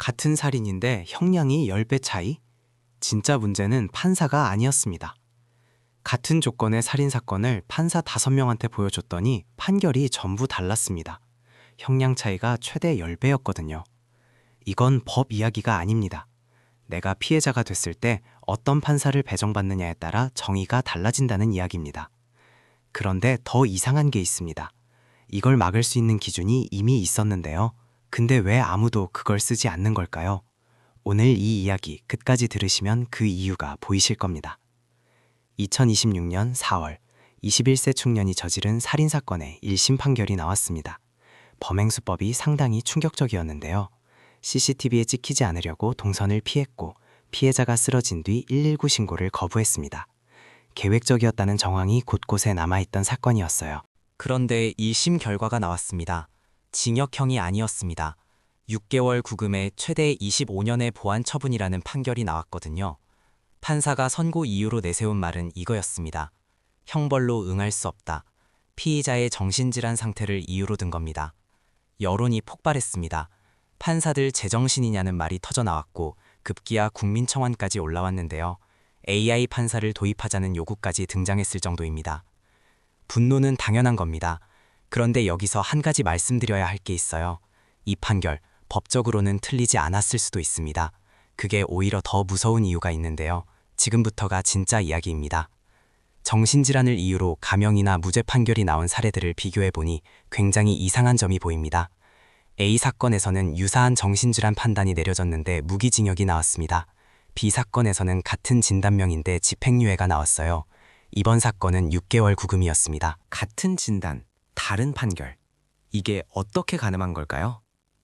같은 살인인데 형량이 10배 차이? 진짜 문제는 판사가 아니었습니다. 같은 조건의 살인사건을 판사 5명한테 보여줬더니 판결이 전부 달랐습니다. 형량 차이가 최대 10배였거든요. 이건 법 이야기가 아닙니다. 내가 피해자가 됐을 때 어떤 판사를 배정받느냐에 따라 정의가 달라진다는 이야기입니다. 그런데 더 이상한 게 있습니다. 이걸 막을 수 있는 기준이 이미 있었는데요. 근데 왜 아무도 그걸 쓰지 않는 걸까요? 오늘 이 이야기 끝까지 들으시면 그 이유가 보이실 겁니다. 2026년 4월 21세 청년이 저지른 살인사건의 1심 판결이 나왔습니다. 범행 수법이 상당히 충격적이었는데요. CCTV에 찍히지 않으려고 동선을 피했고 피해자가 쓰러진 뒤 119 신고를 거부했습니다. 계획적이었다는 정황이 곳곳에 남아있던 사건이었어요. 그런데 1심 결과가 나왔습니다. 징역형이 아니었습니다. 6개월 구금에 최대 25년의 보안 처분이라는 판결이 나왔거든요. 판사가 선고 이유로 내세운 말은 이거였습니다. 형벌로 응할 수 없다. 피의자의 정신질환 상태를 이유로 든 겁니다. 여론이 폭발했습니다. 판사들 제정신이냐는 말이 터져나왔고 급기야 국민청원까지 올라왔는데요. AI 판사를 도입하자는 요구까지 등장했을 정도입니다. 분노는 당연한 겁니다. 그런데 여기서 한 가지 말씀드려야 할 게 있어요. 이 판결, 법적으로는 틀리지 않았을 수도 있습니다. 그게 오히려 더 무서운 이유가 있는데요. 지금부터가 진짜 이야기입니다. 정신질환을 이유로 감형이나 무죄 판결이 나온 사례들을 비교해보니 굉장히 이상한 점이 보입니다. A 사건에서는 유사한 정신질환 판단이 내려졌는데 무기징역이 나왔습니다. B 사건에서는 같은 진단명인데 집행유예가 나왔어요. 이번 사건은 6개월 구금이었습니다. 같은 진단, 다른 판결. 이게 어떻게 가능한 걸까요?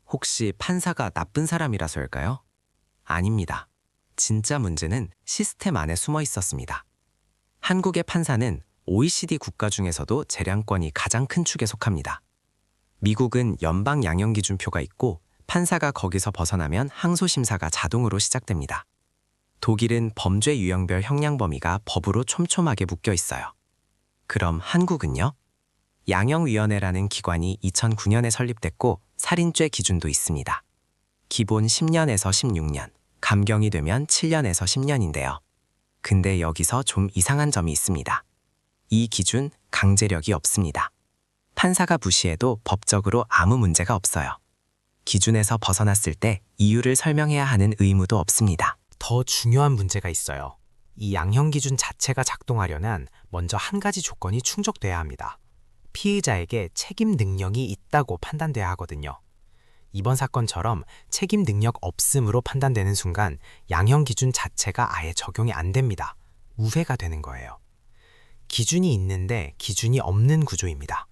혹시 판사가 나쁜 사람이라서일까요? 아닙니다. 진짜 문제는 시스템 안에 숨어 있었습니다. 한국의 판사는 OECD 국가 중에서도 재량권이 가장 큰 축에 속합니다. 미국은 연방 양형기준표가 있고 판사가 거기서 벗어나면 항소심사가 자동으로 시작됩니다. 독일은 범죄 유형별 형량 범위가 법으로 촘촘하게 묶여 있어요. 그럼 한국은요? 양형위원회라는 기관이 2009년에 설립됐고 살인죄 기준도 있습니다. 기본 10년에서 16년, 감경이 되면 7년에서 10년인데요. 근데 여기서 좀 이상한 점이 있습니다. 이 기준 강제력이 없습니다. 판사가 무시해도 법적으로 아무 문제가 없어요. 기준에서 벗어났을 때 이유를 설명해야 하는 의무도 없습니다. 더 중요한 문제가 있어요. 이 양형 기준 자체가 작동하려면 먼저 한 가지 조건이 충족돼야 합니다. 피의자에게 책임 능력이 있다고 판단돼야 하거든요. 이번 사건처럼 책임 능력 없음으로 판단되는 순간 양형 기준 자체가 아예 적용이 안 됩니다. 우회가 되는 거예요. 기준이 있는데 기준이 없는 구조입니다.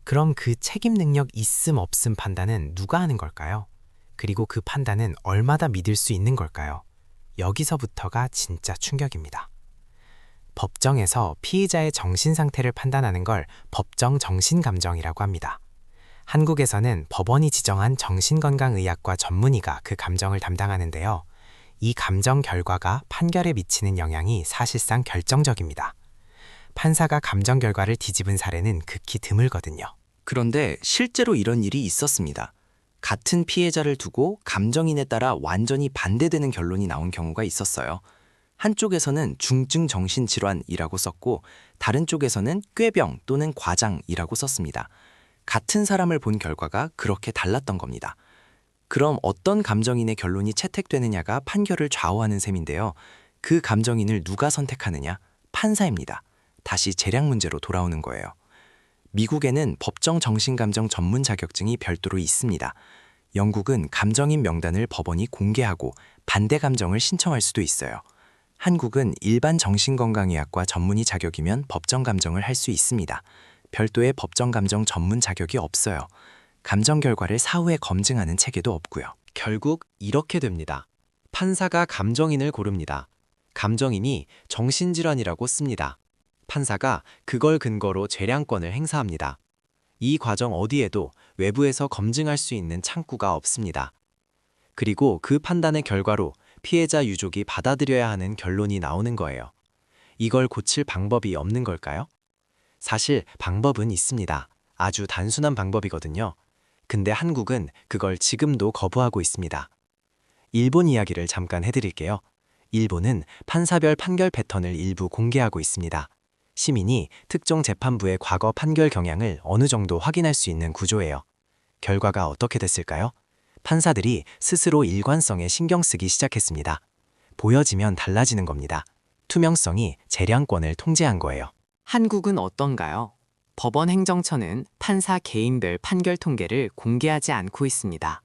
그럼 그 책임 능력 있음 없음 판단은 누가 하는 걸까요? 그리고 그 판단은 얼마나 믿을 수 있는 걸까요? 여기서부터가 진짜 충격입니다. 법정에서 피의자의 정신 상태를 판단하는 걸 법정 정신감정이라고 합니다. 한국에서는 법원이 지정한 정신건강의학과 전문의가 그 감정을 담당하는데요. 이 감정 결과가 판결에 미치는 영향이 사실상 결정적입니다. 판사가 감정 결과를 뒤집은 사례는 극히 드물거든요. 그런데 실제로 이런 일이 있었습니다. 같은 피해자를 두고 감정인에 따라 완전히 반대되는 결론이 나온 경우가 있었어요. 한쪽에서는 중증 정신질환이라고 썼고 다른 쪽에서는 꾀병 또는 과장이라고 썼습니다. 같은 사람을 본 결과가 그렇게 달랐던 겁니다. 그럼 어떤 감정인의 결론이 채택되느냐가 판결을 좌우하는 셈인데요. 그 감정인을 누가 선택하느냐? 판사입니다. 다시 재량 문제로 돌아오는 거예요. 미국에는 법정 정신감정 전문 자격증이 별도로 있습니다. 영국은 감정인 명단을 법원이 공개하고 반대 감정을 신청할 수도 있어요. 한국은 일반 정신건강의학과 전문의 자격이면 법정 감정을 할 수 있습니다. 별도의 법정 감정 전문 자격이 없어요. 감정 결과를 사후에 검증하는 체계도 없고요. 결국 이렇게 됩니다. 판사가 감정인을 고릅니다. 감정인이 정신질환이라고 씁니다. 판사가 그걸 근거로 재량권을 행사합니다. 이 과정 어디에도 외부에서 검증할 수 있는 창구가 없습니다. 그리고 그 판단의 결과로 피해자 유족이 받아들여야 하는 결론이 나오는 거예요. 이걸 고칠 방법이 없는 걸까요? 사실 방법은 있습니다. 아주 단순한 방법이거든요. 근데 한국은 그걸 지금도 거부하고 있습니다. 일본 이야기를 잠깐 해드릴게요. 일본은 판사별 판결 패턴을 일부 공개하고 있습니다. 시민이 특정 재판부의 과거 판결 경향을 어느 정도 확인할 수 있는 구조예요. 결과가 어떻게 됐을까요? 판사들이 스스로 일관성에 신경 쓰기 시작했습니다. 보여지면 달라지는 겁니다. 투명성이 재량권을 통제한 거예요. 한국은 어떤가요? 법원 행정처는 판사 개인별 판결 통계를 공개하지 않고 있습니다.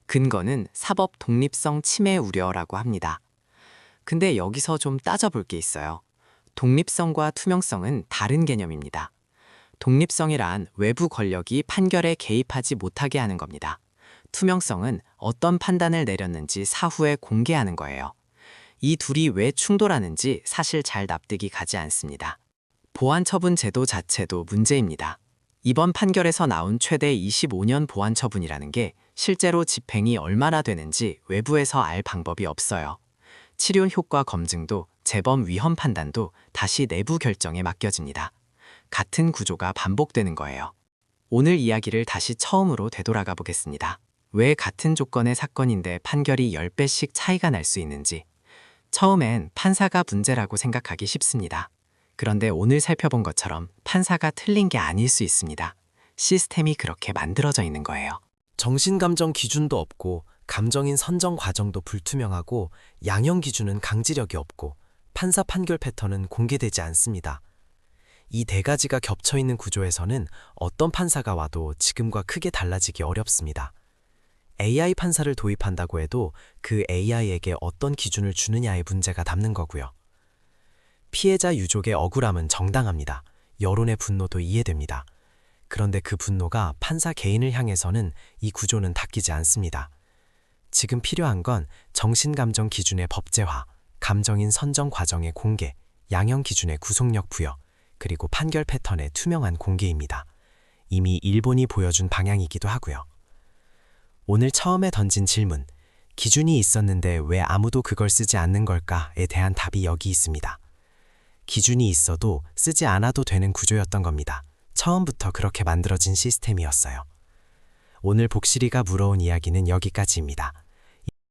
근거는 사법 독립성 침해 우려라고 합니다. 근데 여기서 좀 따져볼 게 있어요. 독립성과 투명성은 다른 개념입니다. 독립성이란 외부 권력이 판결에 개입하지 못하게 하는 겁니다. 투명성은 어떤 판단을 내렸는지 사후에 공개하는 거예요. 이 둘이 왜 충돌하는지 사실 잘 납득이 가지 않습니다. 보안처분 제도 자체도 문제입니다. 이번 판결에서 나온 최대 25년 보안처분이라는 게 실제로 집행이 얼마나 되는지 외부에서 알 방법이 없어요. 치료 효과 검증도 재범 위험 판단도 다시 내부 결정에 맡겨집니다. 같은 구조가 반복되는 거예요. 오늘 이야기를 다시 처음으로 되돌아가 보겠습니다. 왜 같은 조건의 사건인데 판결이 10배씩 차이가 날 수 있는지. 처음엔 판사가 문제라고 생각하기 쉽습니다. 그런데 오늘 살펴본 것처럼 판사가 틀린 게 아닐 수 있습니다. 시스템이 그렇게 만들어져 있는 거예요. 정신감정 기준도 없고 감정인 선정 과정도 불투명하고 양형 기준은 강제력이 없고 판사 판결 패턴은 공개되지 않습니다. 이 네 가지가 겹쳐 있는 구조에서는 어떤 판사가 와도 지금과 크게 달라지기 어렵습니다. AI 판사를 도입한다고 해도 그 AI에게 어떤 기준을 주느냐의 문제가 남는 거고요. 피해자 유족의 억울함은 정당합니다. 여론의 분노도 이해됩니다. 그런데 그 분노가 판사 개인을 향해서는 이 구조는 닦이지 않습니다. 지금 필요한 건 정신감정 기준의 법제화, 감정인 선정 과정의 공개, 양형 기준의 구속력 부여, 그리고 판결 패턴의 투명한 공개입니다. 이미 일본이 보여준 방향이기도 하고요. 오늘 처음에 던진 질문, 기준이 있었는데 왜 아무도 그걸 쓰지 않는 걸까에 대한 답이 여기 있습니다. 기준이 있어도 쓰지 않아도 되는 구조였던 겁니다. 처음부터 그렇게 만들어진 시스템이었어요. 오늘 복실이가 물어온 이야기는 여기까지입니다.